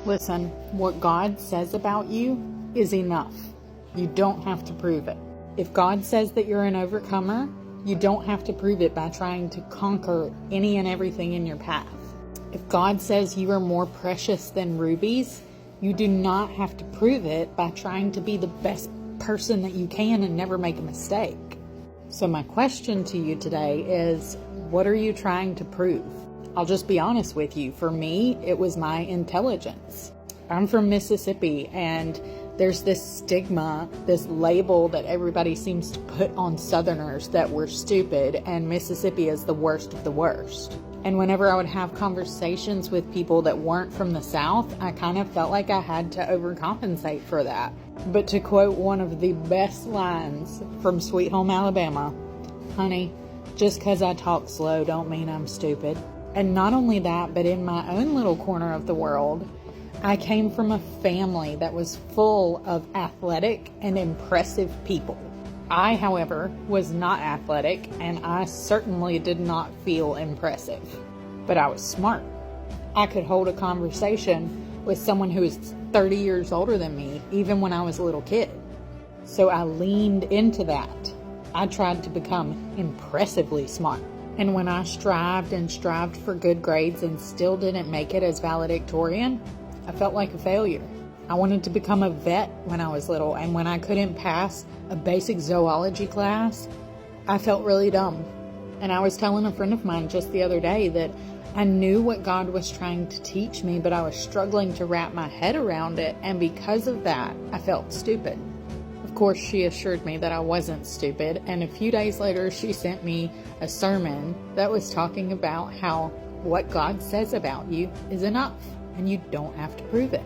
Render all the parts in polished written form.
Listen, what God says about you is enough. You don't have to prove it. If God says that you're an overcomer, you don't have to prove it by trying to conquer any and everything in your path. If God says you are more precious than rubies, you do not have to prove it by trying to be the best person that you can and never make a mistake. So my question to you today is, what are you trying to prove? I'll just be honest with you. For me, it was my intelligence. I'm from Mississippi, and there's this stigma, this label that everybody seems to put on Southerners that we're stupid, and Mississippi is the worst of the worst. And whenever I would have conversations with people that weren't from the South, I kind of felt like I had to overcompensate for that. But to quote one of the best lines from Sweet Home Alabama, honey, just 'cause I talk slow don't mean I'm stupid. And not only that, but in my own little corner of the world, I came from a family that was full of athletic and impressive people. I, however, was not athletic, and I certainly did not feel impressive. But I was smart. I could hold a conversation with someone who was 30 years older than me, even when I was a little kid. So I leaned into that. I tried to become impressively smart. And when I strived for good grades and still didn't make it as valedictorian, I felt like a failure. I wanted to become a vet when I was little, and when I couldn't pass a basic zoology class, I felt really dumb. And I was telling a friend of mine just the other day that I knew what God was trying to teach me, but I was struggling to wrap my head around it, and because of that, I felt stupid. Of course, she assured me that I wasn't stupid, and a few days later, she sent me a sermon that was talking about how what God says about you is enough, and you don't have to prove it.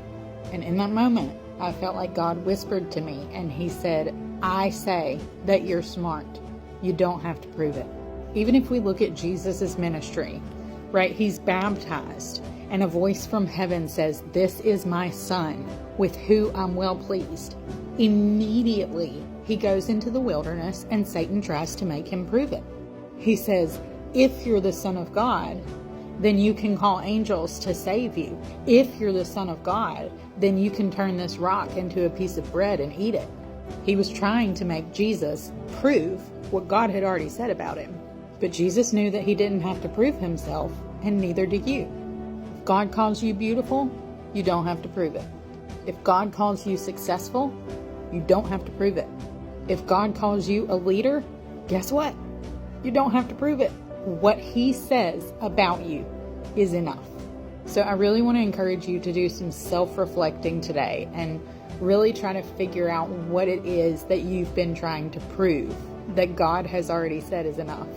And in that moment, I felt like God whispered to me, and He said, I say that you're smart. You don't have to prove it. Even if we look at Jesus' ministry, right? He's baptized, and a voice from heaven says, this is my son, with who I'm well pleased. Immediately, he goes into the wilderness, and Satan tries to make him prove it. He says, if you're the Son of God, then you can call angels to save you. If you're the Son of God, then you can turn this rock into a piece of bread and eat it. He was trying to make Jesus prove what God had already said about him. But Jesus knew that he didn't have to prove himself, and neither do you. If God calls you beautiful, you don't have to prove it. If God calls you successful, you don't have to prove it. If God calls you a leader, guess what? You don't have to prove it. What He says about you is enough. So I really want to encourage you to do some self-reflecting today and really try to figure out what it is that you've been trying to prove that God has already said is enough.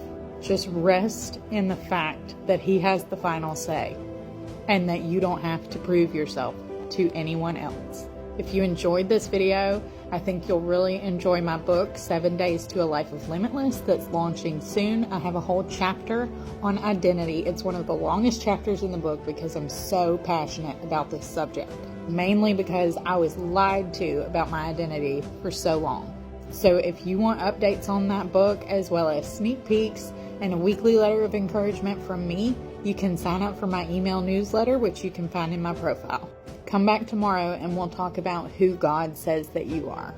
Just rest in the fact that He has the final say and that you don't have to prove yourself to anyone else. If you enjoyed this video, I think you'll really enjoy my book, 7 Days to a Life of Limitless, that's launching soon. I have a whole chapter on identity. It's one of the longest chapters in the book because I'm so passionate about this subject, mainly because I was lied to about my identity for so long. So if you want updates on that book, as well as sneak peeks and a weekly letter of encouragement from me, you can sign up for my email newsletter, which you can find in my profile. Come back tomorrow and we'll talk about who God says that you are.